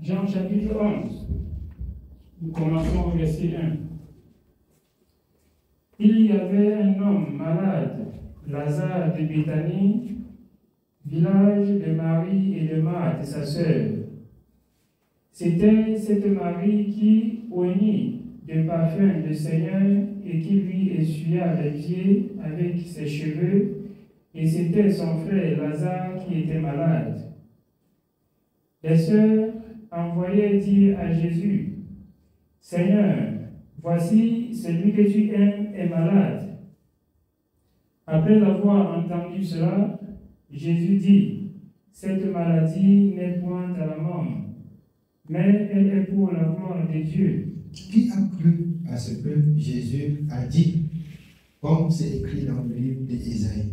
Jean chapitre 11. Nous commençons au verset 1. Il y avait un homme malade, Lazare de Béthanie, village de Marie et de Marthe, sa sœur. C'était cette Marie qui oignit du parfum du Seigneur et qui lui essuya les pieds avec ses cheveux, et c'était son frère Lazare qui était malade. Les sœurs envoyaient dire à Jésus: Seigneur, voici celui que tu aimes est malade. Après avoir entendu cela, Jésus dit: cette maladie n'est point à la mort, mais elle est pour la gloire de Dieu. Qui a cru à ce que Jésus a dit, comme c'est écrit dans le livre d'Ésaïe?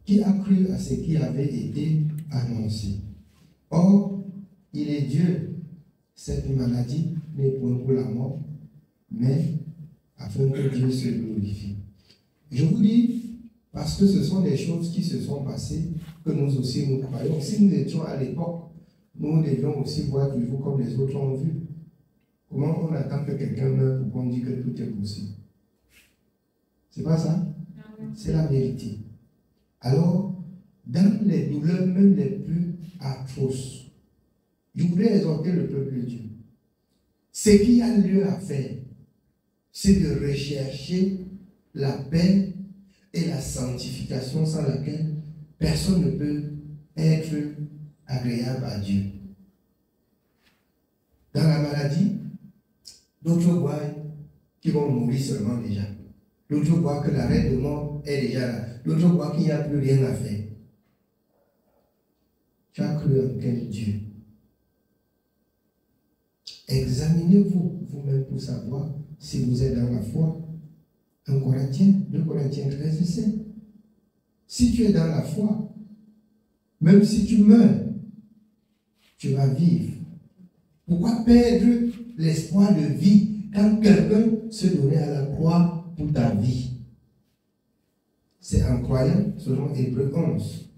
Qui a cru à ce qui avait été annoncé? Or, il est Dieu. Cette maladie n'est point pour la mort, mais afin que Dieu se glorifie. Je vous dis, parce que ce sont des choses qui se sont passées, que nous aussi nous croyons. Si nous étions à l'époque, nous devions aussi voir toujours comme les autres ont vu. Comment on attend que quelqu'un meure pour qu'on dise que tout est possible? C'est pas ça? C'est la vérité. Alors, dans les douleurs même les plus atroces, je voudrais exhorter le peuple de Dieu. Ce qu'il y a lieu à faire, c'est de rechercher la paix et la sanctification sans laquelle personne ne peut être agréable à Dieu. Dans la maladie, d'autres voient qu'ils vont mourir seulement déjà. D'autres voient que l'arrêt de mort est déjà là. D'autres voient qu'il n'y a plus rien à faire. Tu as cru en quel Dieu? Examinez-vous vous-même pour savoir si vous êtes dans la foi. 2 Corinthiens 13, 7. Si tu es dans la foi, même si tu meurs, tu vas vivre. Pourquoi perdre l'espoir de vie quand quelqu'un se donnait à la croix pour ta vie? C'est en croyant, selon Hébreux 11,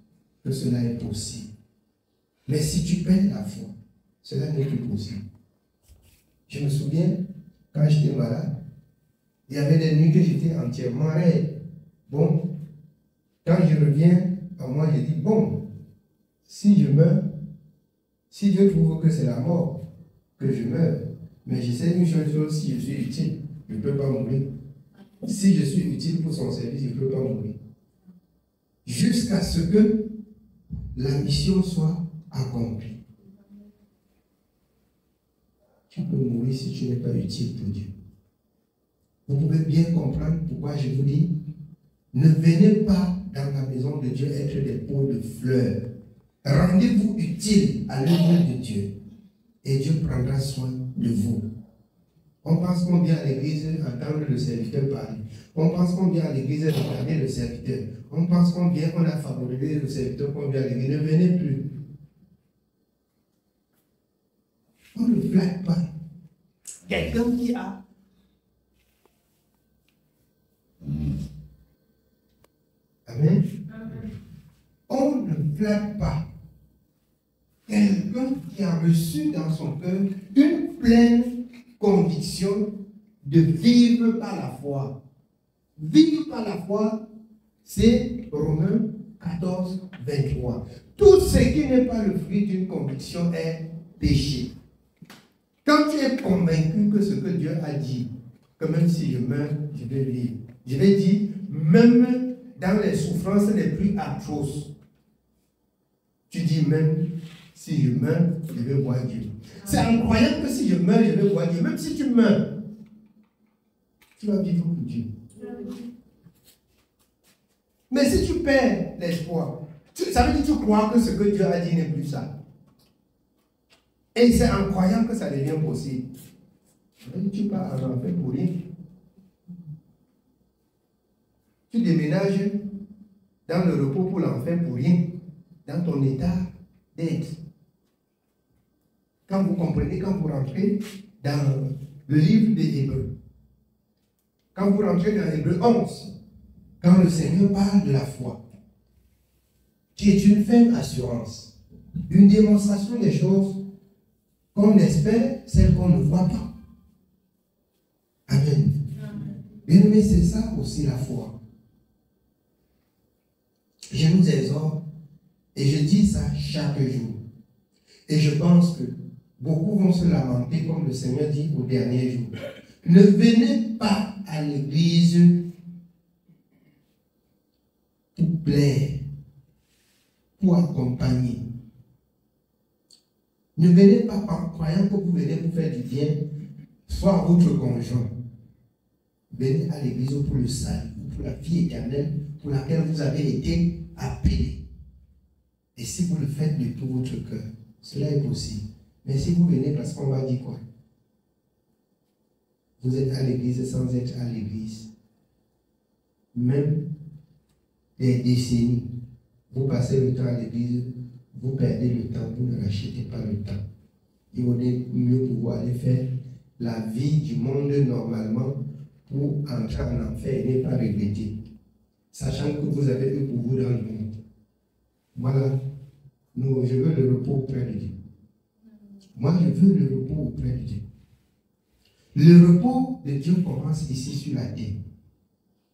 que cela est possible. Mais si tu perds la foi, cela n'est plus possible. Je me souviens, quand j'étais malade, il y avait des nuits que j'étais entièrement raide. Bon, quand je reviens à moi, je dis, bon, si je meurs, si Dieu trouve que c'est la mort, que je meurs, mais je sais une chose, si je suis utile, je ne peux pas mourir. Si je suis utile pour son service, je ne peux pas mourir. Jusqu'à ce que la mission soit accomplie. Tu peux mourir si tu n'es pas utile pour Dieu. Vous pouvez bien comprendre pourquoi je vous dis, ne venez pas dans la maison de Dieu être des pots de fleurs. Rendez-vous utile à l'œuvre de Dieu et Dieu prendra soin de vous. On pense qu'on vient à l'église entendre le serviteur parler. On pense qu'on vient à l'église regarder le serviteur. On pense qu'on vient, on a favorisé le serviteur qu'on vient à l'église. Ne venez plus. On ne flatte pas. Quelqu'un qui a Amen. On ne flatte pas quelqu'un qui a reçu dans son cœur une pleine conviction de vivre par la foi. Vivre par la foi, c'est Romains 14, 23. Tout ce qui n'est pas le fruit d'une conviction est péché. Quand tu es convaincu que ce que Dieu a dit, que même si je meurs, je vais vivre. Je vais dire, même dans les souffrances les plus atroces, tu dis même, si je meurs, je vais voir Dieu. C'est incroyable que si je meurs, je vais voir Dieu. Même si tu meurs, tu vas vivre pour Dieu. Mais si tu perds l'espoir, ça veut dire que tu crois que ce que Dieu a dit n'est plus ça. Et c'est incroyable que ça devienne possible. Tu pars en enfer pour rien. Tu déménages dans le repos pour l'enfer pour rien, dans ton état d'être. Quand vous comprenez, quand vous rentrez dans le livre des Hébreux, quand vous rentrez dans Hébreux 11, quand le Seigneur parle de la foi, qui est une ferme assurance, une démonstration des choses qu'on espère celle qu'on ne voit pas. Amen. Bien-aimés, c'est ça aussi la foi. Je nous exhorte et je dis ça chaque jour. Et je pense que beaucoup vont se lamenter comme le Seigneur dit au dernier jour. Ne venez pas à l'église pour plaire, pour accompagner. Ne venez pas en croyant que vous venez pour faire du bien, soit à votre conjoint. Venez à l'église pour le salut, pour la vie éternelle pour laquelle vous avez été appelés. Et si vous le faites de tout votre cœur, cela est possible. Mais si vous venez parce qu'on va dire quoi? Vous êtes à l'église sans être à l'église. Même des décennies, vous passez le temps à l'église, vous perdez le temps, vous ne rachetez pas le temps. Il vaut mieux pouvoir aller faire la vie du monde normalement pour entrer en enfer et ne pas regretter. Sachant que vous avez eu pour vous dans le monde. Voilà. Non, je veux le repos auprès de Dieu. Moi, je veux le repos auprès de Dieu. Le repos de Dieu commence ici sur la terre.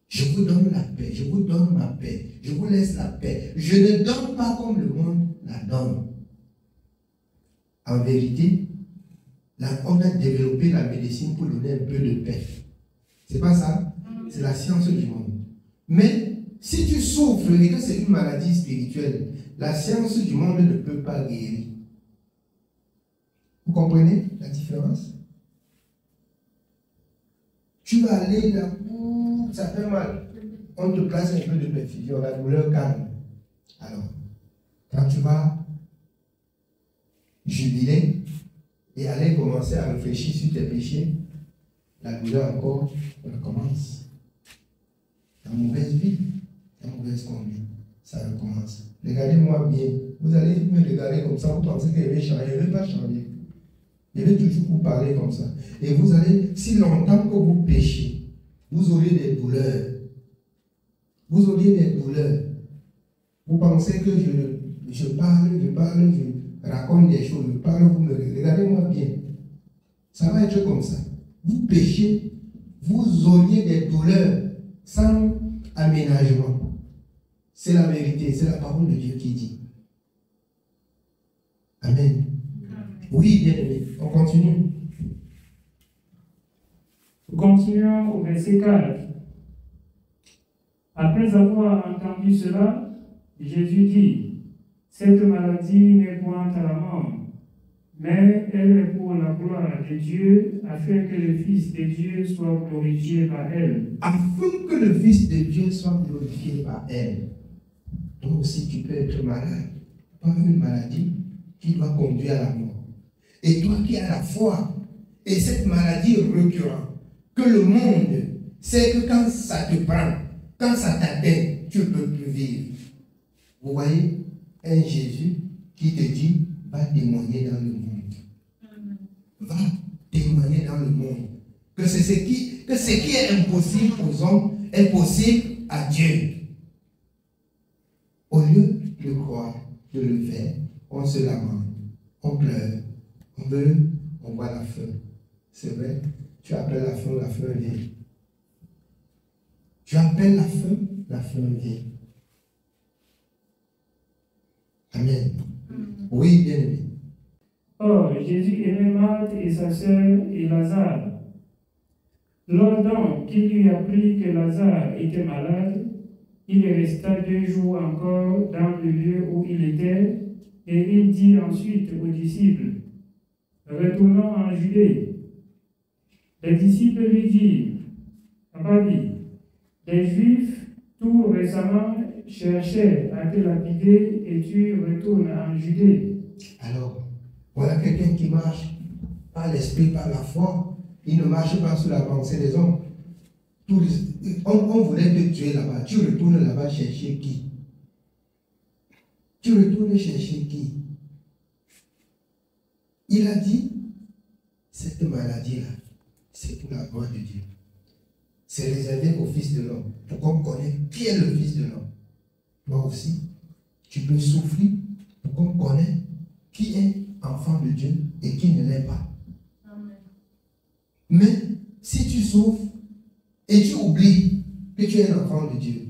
Je vous donne la paix, je vous donne ma paix, je vous laisse la paix. Je ne donne pas comme le monde la donne. En vérité, on a développé la médecine pour donner un peu de paix. C'est pas ça? C'est la science du monde. Mais si tu souffres et que c'est une maladie spirituelle, la science du monde ne peut pas guérir. Vous comprenez la différence? Tu vas aller là, ça fait mal. On te place un peu de perfusion, la douleur calme. Alors, quand tu vas jubiler et aller commencer à réfléchir sur tes péchés, la douleur encore recommence. La mauvaise vie, la mauvaise conduite, ça recommence. Regardez-moi bien. Vous allez me regarder comme ça, vous pensez que je vais changer. Je ne vais pas changer. Je vais toujours vous parler comme ça. Et vous allez, si longtemps que vous péchez, vous aurez des douleurs. Vous auriez des douleurs. Vous pensez que je parle, je raconte des choses, je parle, vous me regardez-moi bien. Ça va être comme ça. Vous péchez, vous auriez des douleurs sans aménagement. C'est la vérité, c'est la parole de Dieu qui dit. Amen. Oui, bien aimé. On continue. Continuons au verset 4. Après avoir entendu cela, Jésus dit, cette maladie n'est point à la mort, mais elle est pour la gloire de Dieu, afin que le Fils de Dieu soit glorifié par elle. Afin que le Fils de Dieu soit glorifié par elle. Toi aussi, tu peux être malade par une maladie qui doit conduire à la mort. Et toi qui as la foi, et cette maladie récurrente, que le monde sait que quand ça te prend, quand ça t'atteint, tu ne peux plus vivre. Vous voyez, un Jésus qui te dit, va témoigner dans le monde. Va témoigner dans le monde. Que ce qui est impossible aux hommes est possible à Dieu. Au lieu de croire, de le faire, on se lamente, on pleure, on veut, on voit la fin. C'est vrai, tu appelles la fin vient. Tu appelles la fin vient. Amen. Oui, bien aimé. Or, Jésus aimait Marthe et sa sœur et Lazare. Lors donc qu'il lui apprit que Lazare était malade, il resta 2 jours encore dans le lieu où il était, et il dit ensuite aux disciples, retournons en Judée. Les disciples lui dirent, Rabbi, les Juifs tout récemment cherchaient à te lapider et tu retournes en Judée. Alors, voilà quelqu'un qui marche par l'esprit, par la foi. Il ne marche pas sous la pensée des hommes. On voulait te tuer là-bas. Tu retournes là-bas chercher qui? Tu retournes chercher qui? Il a dit, cette maladie-là, c'est pour la gloire de Dieu. C'est réservé au Fils de l'homme, pour qu'on connaisse qui est le Fils de l'homme. Toi aussi, tu peux souffrir pour qu'on connaisse qui est enfant de Dieu et qui ne l'est pas. Amen. Mais si tu souffres et tu oublies que tu es un enfant de Dieu,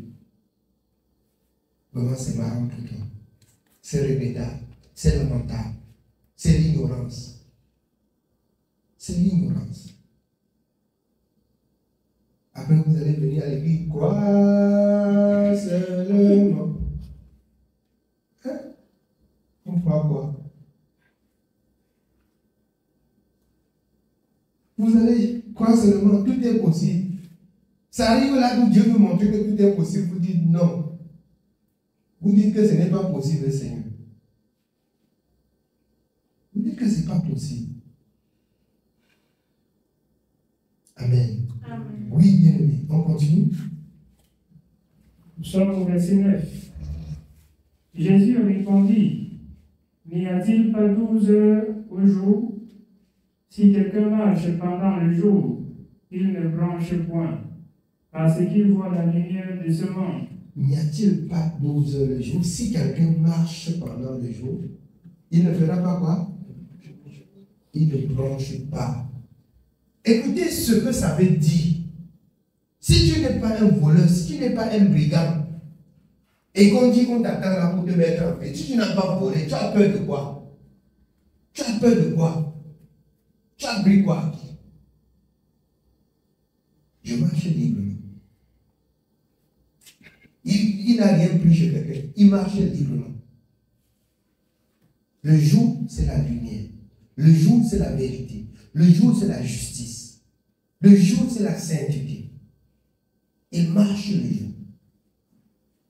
vraiment c'est marrant pour toi. C'est regrettable, c'est lamentable, c'est l'ignorance. C'est l'ignorance. Après, vous allez venir à l'église, quoi seulement. Hein? On croit quoi? Vous allez croire seulement, tout est possible. Ça arrive là où Dieu veut montrer que tout est possible, vous dites non. Vous dites que ce n'est pas possible, Seigneur. Vous dites que ce n'est pas possible. Amen. Amen. Oui, bien aimé. On continue. Nous sommes au verset 9. Jésus répondit, n'y a-t-il pas 12 heures au jour? Si quelqu'un marche pendant le jour, il ne bronche point, parce qu'il voit la lumière de ce monde. N'y a-t-il pas 12 heures le jour? Si quelqu'un marche pendant le jour, il ne fera pas quoi? Il ne bronche pas. Écoutez ce que ça veut dire. Si tu n'es pas un voleur, si tu n'es pas un brigand, et qu'on dit qu'on t'attend là pour te mettre en fait, si tu n'as pas volé, tu as peur de quoi? Tu as peur de quoi? Tu as pris quoi? Je marche librement. Il n'a rien pris chez quelqu'un. Il marche librement. Le jour, c'est la lumière. Le jour, c'est la vérité. Le jour, c'est la justice. Le jour, c'est la sainteté. Il marche le jour.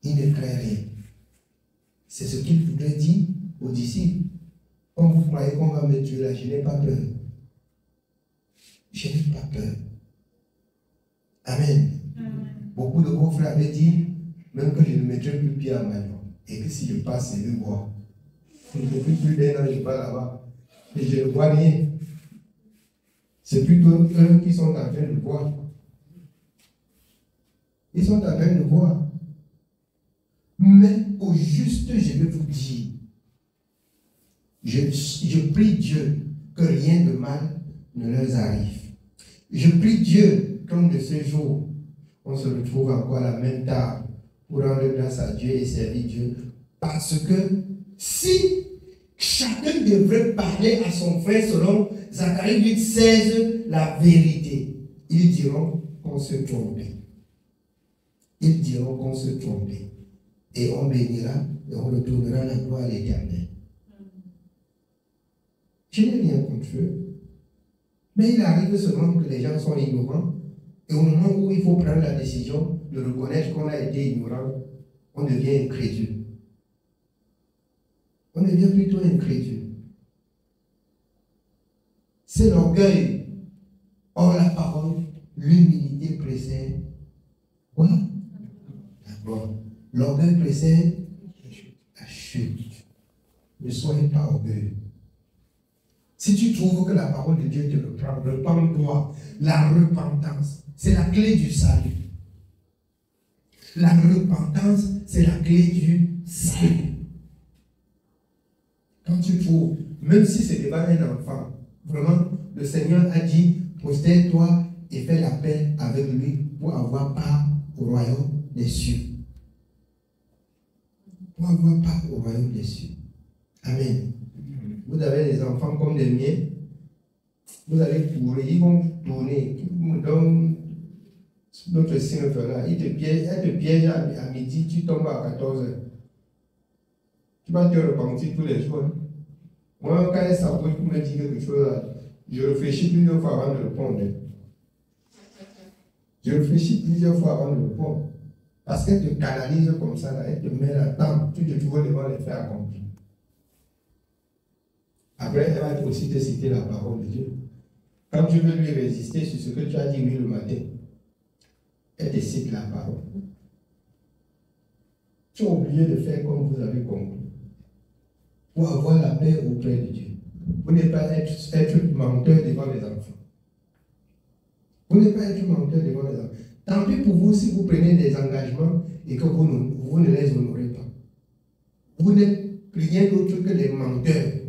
Il ne craint rien. C'est ce qu'il voudrait dire aux disciples. Quand vous croyez qu'on va me tuer là, je n'ai pas peur. Je n'ai pas peur. Amen. Amen. Beaucoup de vos frères avaient dit, même que je ne mettrai plus pied à Magnon. Et que si je passe, c'est le voir. Depuis plus d'un an, je pars là-bas. Et je ne vois rien. C'est plutôt eux qui sont en train de voir. Ils sont en train de voir. Mais au juste, je vais vous dire, je prie Dieu que rien de mal ne leur arrive. Je prie Dieu, comme de ce jour, on se retrouve encore à la même table pour rendre grâce à Dieu et servir Dieu. Parce que si chacun devrait parler à son frère selon Zacharie 8,16, la vérité, ils diront qu'on se trompait. Ils diront qu'on se trompait. Et on bénira et on retournera la gloire à l'Éternel. Je n'ai rien contre eux. Mais il arrive seulement que les gens sont ignorants. Et au moment où il faut prendre la décision de reconnaître qu'on a été ignorant, on devient incrédule. On devient plutôt incrédule. C'est l'orgueil. Or, la parole, l'humilité précède. Quoi? D'abord, l'orgueil précède la chute. Ne soyez pas orgueilleux. Si tu trouves que la parole de Dieu te reprend, repens-toi. La repentance, c'est la clé du salut. La repentance, c'est la clé du salut. Quand tu trouves, même si c'est devant un enfant, vraiment, le Seigneur a dit, prosterne-toi et fais la paix avec lui pour avoir part au royaume des cieux. Pour avoir part au royaume des cieux. Amen. Vous avez des enfants comme les miens, vous allez courir, ils vont tourner, dans notre signe là, elle te piège à midi, tu tombes à 14h. Tu vas te repentir tous les jours. Moi, quand elle s'approche pour me dire quelque chose, je réfléchis plusieurs fois avant de répondre. Je réfléchis plusieurs fois avant de répondre. Parce qu'elle te canalise comme ça, là, elle te met là-dedans, tu te trouves devant les faits accomplis. Après, elle va aussi te citer la parole de Dieu. Quand tu veux lui résister sur ce que tu as dit lui le matin, elle te cite la parole. Tu as oublié de faire comme vous avez compris. Pour avoir la paix auprès de Dieu. Vous n'êtes pas être menteur devant les enfants. Vous n'êtes pas être menteur devant les enfants. Tant pis pour vous si vous prenez des engagements et que vous ne les honorez pas. Vous n'êtes rien d'autre que des menteurs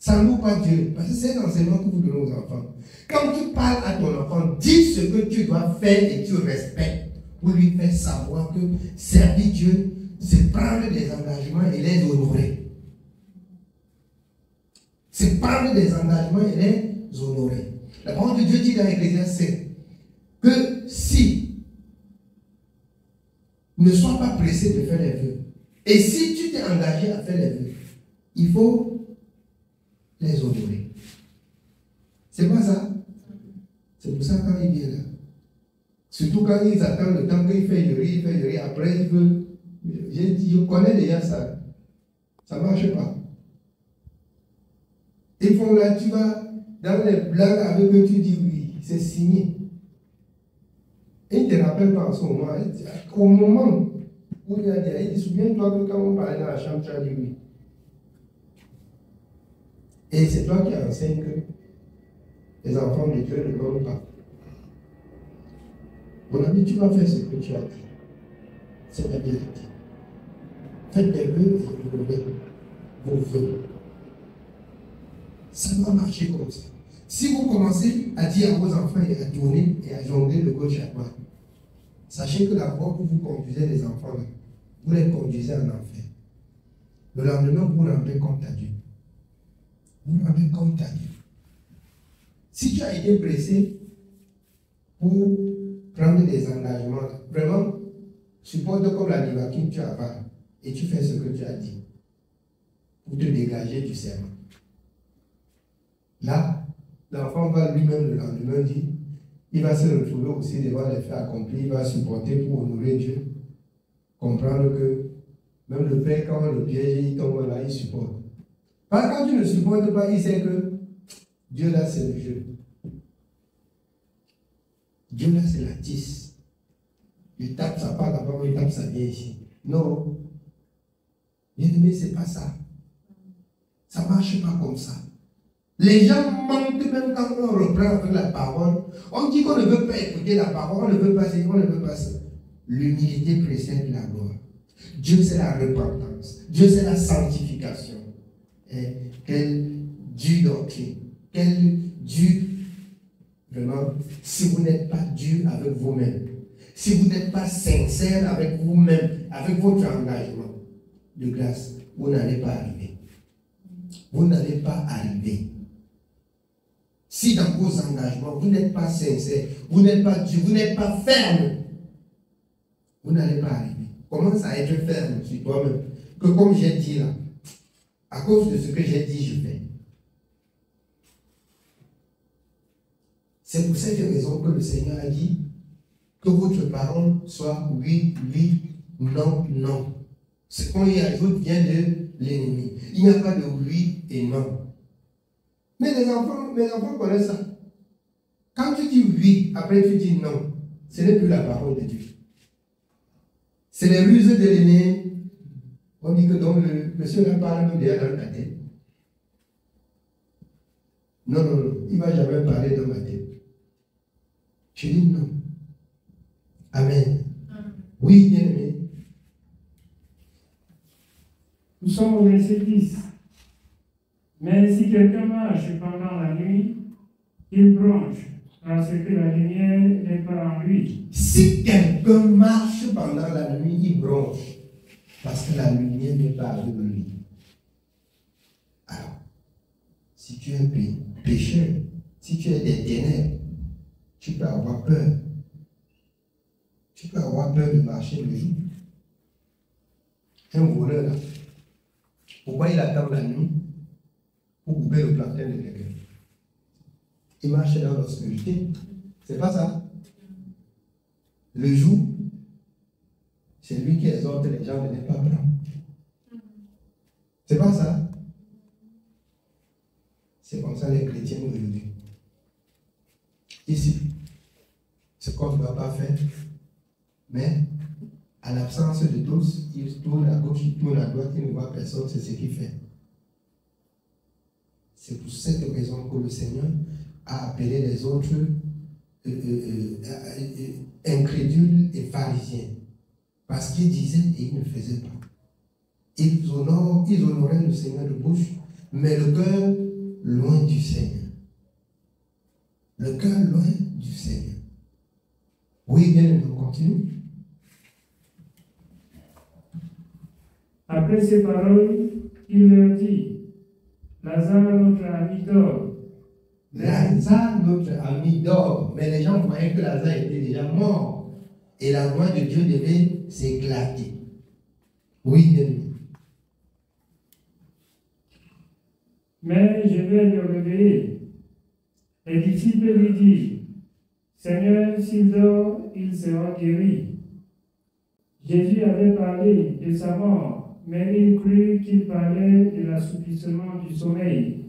Ça ne loue pas Dieu. Parce que c'est un enseignement que vous donnez aux enfants. Quand tu parles à ton enfant, dis ce que tu dois faire et tu respectes pour lui faire savoir que servir Dieu, c'est prendre des engagements et les honorer. C'est prendre des engagements et les honorer. La parole de Dieu dit dans Ecclésiaste que si ne sois pas pressé de faire les vœux. Et si tu t'es engagé à faire les vœux, il faut les honorer. C'est pas ça? C'est pour ça quand il vient là. Surtout quand ils attendent le temps qu'il fait il fait le riz, après il veut. Je connais déjà ça. Ça ne marche pas. Ils font là, tu vas dans les blagues avec eux, tu dis oui, c'est signé. Et ils ne te rappellent pas en ce moment. Au moment où il a dit, il dit, souviens-toi que quand on parlait dans la chambre, tu as dit oui. Et c'est toi qui enseignes que les enfants de Dieu ne l'ont pas. Mon ami, tu vas faire ce que tu as dit. C'est la vérité. Faites des vœux et honorez vos vœux. Ça doit marcher comme ça. Si vous commencez à dire à vos enfants et à tourner et à jongler de gauche à droite, sachez que la voie que vous conduisez les enfants, là, vous les conduisez en enfer. Le lendemain, vous rendez compte à Dieu. Vous rendez compte à Dieu. Si tu as été pressé pour prendre des engagements, vraiment, supporte comme la Livaquine tu avales et tu fais ce que tu as dit pour te dégager du serment. Là, l'enfant va lui-même le lendemain dire, il va se retrouver aussi devant les faits accomplis, il va supporter pour honorer Dieu, comprendre que même le père, quand le piège, il tombe là, il supporte. Parce que quand tu ne supportes pas, il sait que Dieu là, c'est le jeu. Dieu là, c'est la tisse. Il tape sa part là-bas, il tape sa vie ici. Non. Bien-aimé, c'est pas ça. Ça ne marche pas comme ça. Les gens mentent même quand on reprend avec la parole. On dit qu'on ne veut pas écouter la parole, on ne veut pas ça, on ne veut pas ça. L'humilité précède la gloire. Dieu, c'est la repentance. Dieu, c'est la sanctification. Et quelle dure doctrine. Quelle dure. Vraiment, si vous n'êtes pas dur avec vous-même, si vous n'êtes pas sincère avec vous-même, avec votre engagement de grâce, vous n'allez pas arriver. Vous n'allez pas arriver. Si dans vos engagements, vous n'êtes pas sincère, vous n'êtes pas dur, vous n'êtes pas ferme, vous n'allez pas arriver. Commence à être ferme sur toi-même. Que comme j'ai dit là, à cause de ce que j'ai dit, je fais. C'est pour cette raison que le Seigneur a dit que votre parole soit oui, oui, non, non. Ce qu'on y ajoute vient de l'ennemi. Il n'y a pas de oui et non. Mais mes enfants connaissent ça. Quand tu dis oui, après tu dis non, ce n'est plus la parole de Dieu. C'est les ruses de l'ennemi. On dit que donc le monsieur n'a pas même déjà dans la tête. Non, non, non, il ne va jamais parler dans ma tête. Je dis non. Amen. Oui, bien aimé. Nous sommes au verset 10. Mais si quelqu'un marche pendant la nuit, il bronche, parce que la lumière n'est pas en lui. Si quelqu'un marche pendant la nuit, il bronche, parce que la lumière n'est pas avec lui. Alors, si tu es un pécheur, si tu es des ténèbres, tu peux avoir peur. Tu peux avoir peur de marcher le jour. Un voleur là, pourquoi il attend la nuit pour couper le plantain de quelqu'un? Il marche dans l'obscurité. C'est pas ça. Le jour, c'est lui qui exhorte les gens de ne pas prendre. C'est pas ça. C'est comme ça les chrétiens aujourd'hui. Ici, ce qu'on ne va pas faire, mais à l'absence de tous, il tourne à gauche, il tourne à droite, il ne voit personne, c'est ce qu'il fait. C'est pour cette raison que le Seigneur a appelé les autres incrédules et pharisiens. Parce qu'ils disaient et ils ne faisaient pas. Ils honoraient le Seigneur de bouche, mais le cœur Seigneur. Le cœur loin du Seigneur. Oui, bien, on continue. Après ces paroles, il leur dit, Lazare, notre ami, dort. Lazare, notre ami, dort. Mais les gens voyaient que Lazare était déjà mort. Et la gloire de Dieu devait s'éclater. Oui, bien. Mais je vais le réveiller. Les disciples lui disent, Seigneur, s'il dort, il sera guéri. Jésus avait parlé de sa mort, mais il crut qu'il parlait de l'assouplissement du sommeil.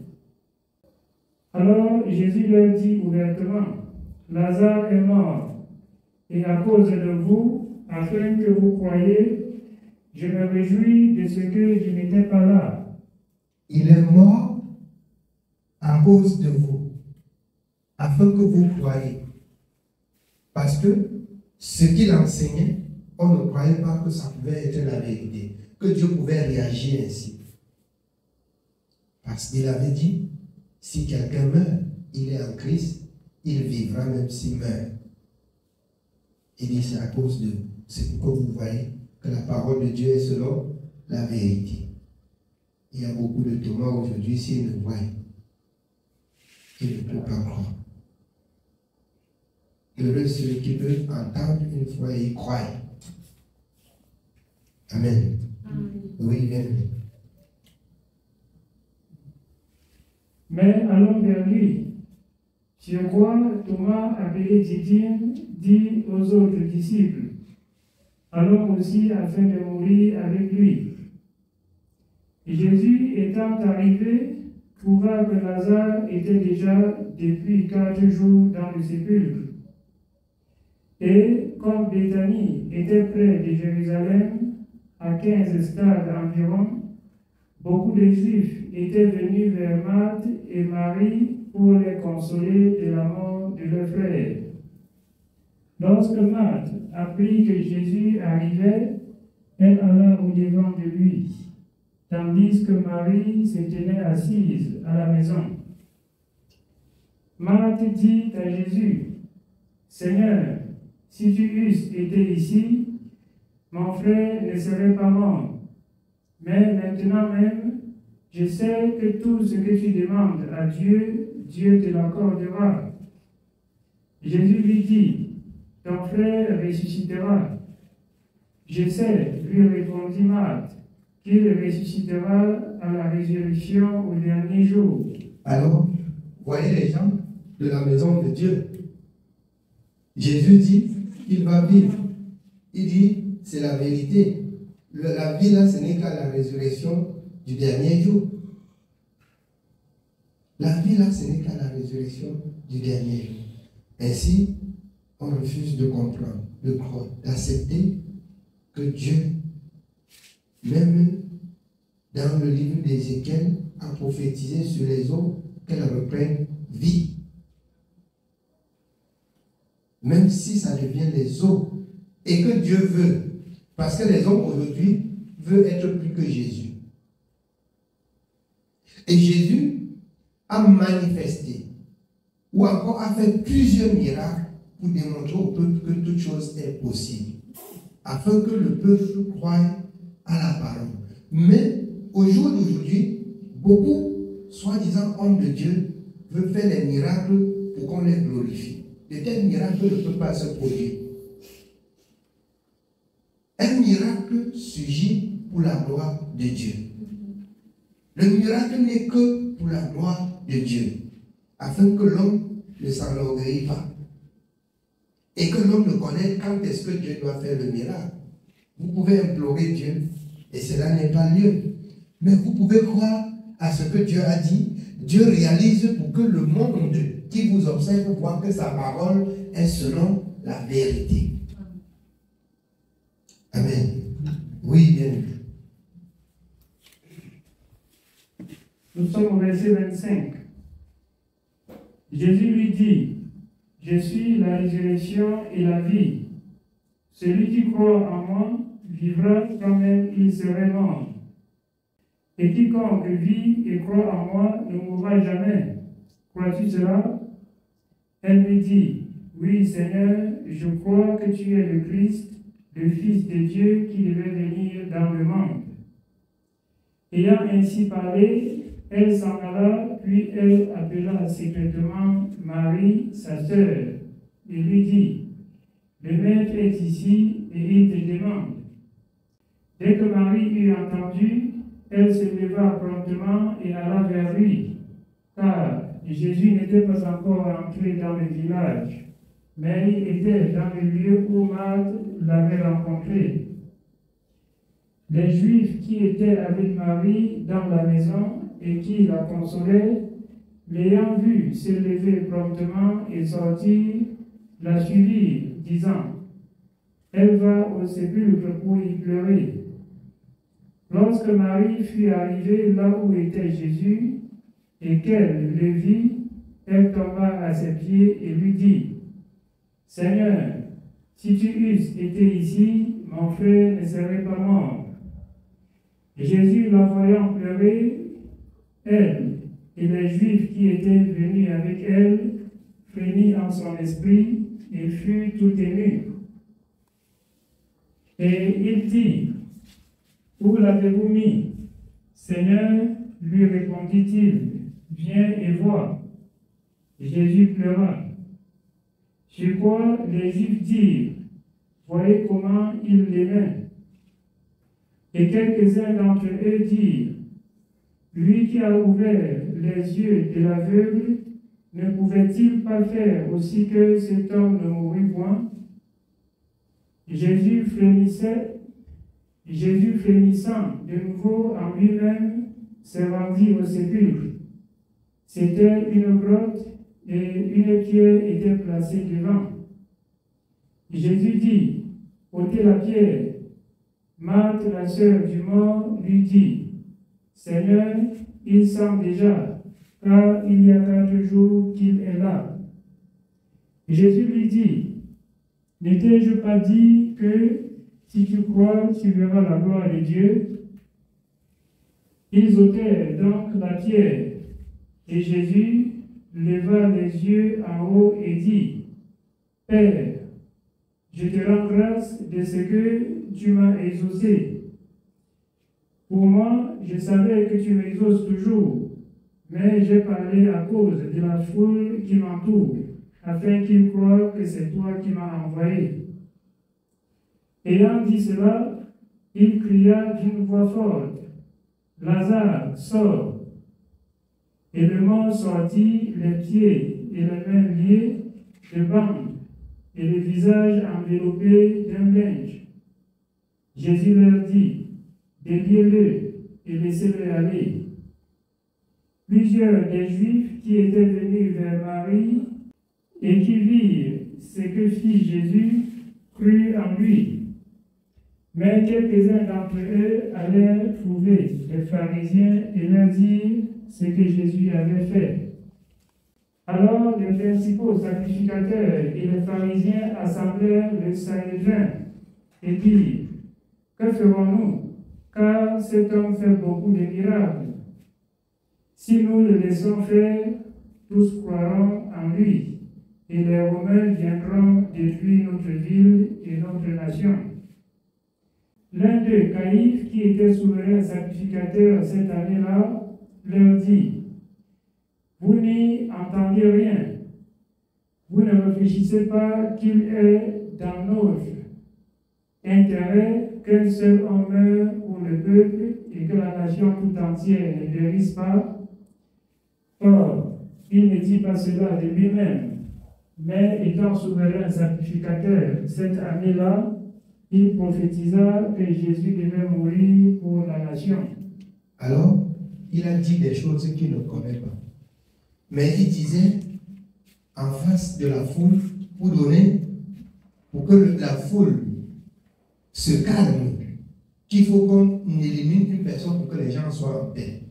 Alors Jésus leur dit ouvertement, Lazare est mort, et à cause de vous, afin que vous croyiez, je me réjouis de ce que je n'étais pas là. Il est mort à cause de vous, afin que vous croyiez. Parce que ce qu'il enseignait, on ne croyait pas que ça pouvait être la vérité, que Dieu pouvait réagir ainsi. Parce qu'il avait dit, si quelqu'un meurt, il est en Christ, il vivra même s'il meurt. Il dit, c'est à cause de vous. C'est pourquoi vous voyez que la parole de Dieu est selon la vérité. Il y a beaucoup de Thomas aujourd'hui, s'ils ne voient, ils ne peuvent pas croire. Heureux ceux qui peuvent entendre une fois et y croire. Amen. Oui, bien. Mais allons vers lui. Sur quoi Thomas, appelé Didyme, dit aux autres disciples, allons aussi afin de mourir avec lui. Et Jésus étant arrivé, trouva que Lazare était déjà depuis 4 jours dans le sépulcre. Et comme Béthanie était près de Jérusalem, à 15 stades environ, beaucoup de Juifs étaient venus vers Marthe et Marie pour les consoler de la mort de leur frère. Lorsque Marthe apprit que Jésus arrivait, elle alla au-devant de lui, tandis que Marie se tenait assise à la maison. Marthe dit à Jésus, « Seigneur, si tu eusses été ici, mon frère ne serait pas mort. Mais maintenant même, je sais que tout ce que tu demandes à Dieu, Dieu te l'accordera. » Jésus lui dit, « Ton frère ressuscitera. » « Je sais, lui répondit Marthe, qu'il ressuscitera à la résurrection au dernier jour. » Alors, voyez les gens de la maison de Dieu. Jésus dit qu'il va vivre. Il dit, c'est la vérité. La vie là, ce n'est qu'à la résurrection du dernier jour. La vie là, ce n'est qu'à la résurrection du dernier jour. Ainsi, on refuse de comprendre, de croire, d'accepter que Dieu, même dans le livre d'Ézéchiel, a prophétisé sur les eaux qu'elles reprennent vie. Même si ça devient les eaux, et que Dieu veut, parce que les hommes aujourd'hui veulent être plus que Jésus. Et Jésus a manifesté, ou encore a fait plusieurs miracles pour démontrer au peuple que toute chose est possible, afin que le peuple croie à la parole. Mais au jour d'aujourd'hui, beaucoup, soi-disant hommes de Dieu, veulent faire des miracles pour qu'on les glorifie. De tels miracles ne peuvent pas se produire. Un miracle surgit pour la gloire de Dieu. Le miracle n'est que pour la gloire de Dieu, afin que l'homme ne s'enorgueille pas. Et que l'homme ne connaisse quand est-ce que Dieu doit faire le miracle. Vous pouvez implorer Dieu, et cela n'est pas lieu. Mais vous pouvez croire à ce que Dieu a dit. Dieu réalise pour que le monde qui vous observe voit que sa parole est selon la vérité. Amen. Oui, bien. Nous sommes au verset 25. Jésus lui dit, « Je suis la résurrection et la vie. Celui qui croit en moi vivra quand même il serait mort. Et quiconque vit et croit en moi ne mourra jamais. crois-tu cela? Elle lui dit, oui Seigneur, je crois que tu es le Christ, le Fils de Dieu qui devait venir dans le monde. Ayant ainsi parlé, elle s'en alla, puis elle appela secrètement Marie, sa sœur, et lui dit, le Maître est ici et il te demande. Dès que Marie eut entendu, elle se leva promptement et alla vers lui, car Jésus n'était pas encore entré dans le village, mais il était dans le lieu où Marthe l'avait rencontré. Les Juifs qui étaient avec Marie dans la maison et qui la consolaient, l'ayant vue se lever promptement et sortir, la suivirent, disant, elle va au sépulcre pour y pleurer. Lorsque Marie fut arrivée là où était Jésus, et qu'elle le vit, elle tomba à ses pieds et lui dit, Seigneur, si tu eusses été ici, mon frère ne serait pas mort. Et Jésus, la voyant pleurer, elle et les Juifs qui étaient venus avec elle, frémit en son esprit et fut tout ému. Et il dit, où l'avez-vous mis? Seigneur, lui répondit-il, viens et vois. Jésus pleura. Sur quoi les Juifs dirent, voyez comment il l'aimait. Et quelques-uns d'entre eux dirent, lui qui a ouvert les yeux de l'aveugle, ne pouvait-il pas faire aussi que cet homme ne mourût point? Jésus frémissant de nouveau en lui-même, se rendit au sépulcre. C'était une grotte et une pierre était placée devant. Jésus dit, ôtez la pierre. Marthe, la sœur du mort, lui dit, Seigneur, il sent déjà, car il y a 4 jours qu'il est là. Jésus lui dit, ne t'ai-je pas dit que si tu crois, tu verras la gloire de Dieu? Ils ôtèrent donc la pierre, et Jésus leva les yeux en haut et dit, Père, je te rends grâce de ce que tu m'as exaucé. Pour moi, je savais que tu m'exauces toujours, mais j'ai parlé à cause de la foule qui m'entoure, afin qu'ils croient que c'est toi qui m'as envoyé. Ayant dit cela, il cria d'une voix forte, Lazare, sors. Et le mort sortit, les pieds et les mains liés de bandes, et le visage enveloppé d'un linge. Jésus leur dit, déliez-le et laissez-le aller. Plusieurs des Juifs qui étaient venus vers Marie et qui virent ce que fit Jésus crurent en lui. Mais quelques-uns d'entre eux allèrent trouver les pharisiens et leur dire ce que Jésus avait fait. Alors les principaux sacrificateurs et les pharisiens assemblèrent le Sanhédrin et dirent, que ferons-nous? Car cet homme fait beaucoup de miracles. Si nous le laissons faire, tous croiront en lui, et les Romains viendront détruire notre ville et notre nation. L'un d'eux, Caïphe, qui était souverain sacrificateur cette année-là, leur dit, vous n'y entendez rien. Vous ne réfléchissez pas qu'il est dans notre intérêt qu'un seul homme meure pour le peuple et que la nation tout entière ne périsse pas. Or, il ne dit pas cela de lui-même, mais étant souverain sacrificateur cette année-là, il prophétisa que Jésus devait mourir pour la nation. Alors, il a dit des choses qu'il ne connaît pas. Mais il disait en face de la foule pour que la foule se calme, qu'il faut qu'on élimine une personne pour que les gens soient en paix.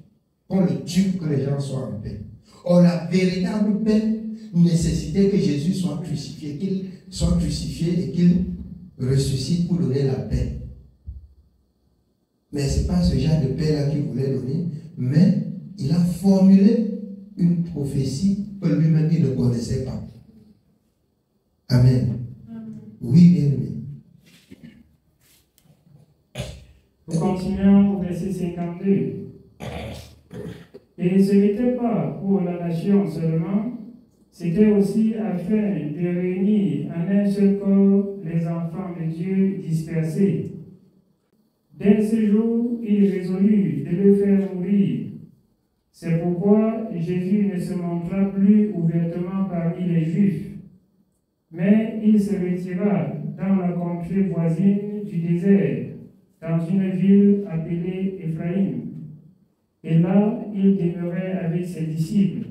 Qu'on le tue pour que les gens soient en paix. Or, la véritable paix nécessitait que Jésus soit crucifié, qu'il soit crucifié et qu'il ressuscite pour donner la paix. Mais ce n'est pas ce genre de paix-là qu'il voulait donner, mais il a formulé une prophétie que lui-même il ne connaissait pas. Amen. Oui, bien aimé. Nous continuons au verset 52. Et ce n'était pas pour la nation seulement, c'était aussi afin de réunir en un seul corps les enfants de Dieu dispersés. Dès ce jour, il résolut de le faire mourir. C'est pourquoi Jésus ne se montra plus ouvertement parmi les Juifs, mais il se retira dans la contrée voisine du désert, dans une ville appelée Éphraïm. Et là, il demeurait avec ses disciples.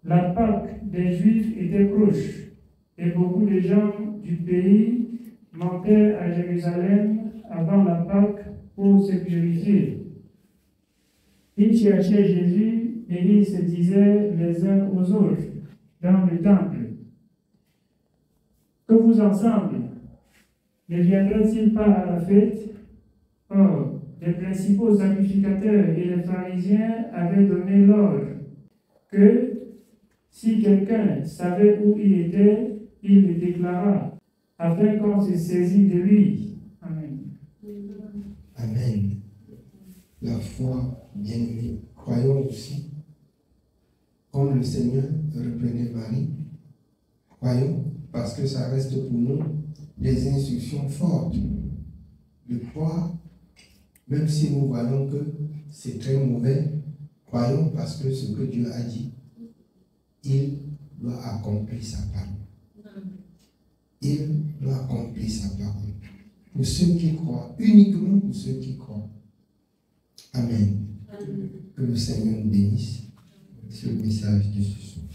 La Pâque des Juifs était proche, et beaucoup de gens du pays montaient à Jérusalem avant la Pâque pour se purifier. Ils cherchaient Jésus et ils se disaient les uns aux autres dans le temple: que vous ensemble, ne viendrait-il pas à la fête? Or, les principaux sacrificateurs et les pharisiens avaient donné l'ordre que si quelqu'un savait où il était, il le déclara, afin qu'on se saisisse de lui. Amen. Amen. La foi bien-aimée. Croyons aussi, comme le Seigneur reprenait Marie, croyons, parce que ça reste pour nous des instructions fortes de croire, même si nous voyons que c'est très mauvais, croyons parce que ce que Dieu a dit, il doit accomplir sa parole. Il doit accomplir sa parole. Pour ceux qui croient, uniquement pour ceux qui croient. Amen. Que le Seigneur nous bénisse sur le message de ce soir.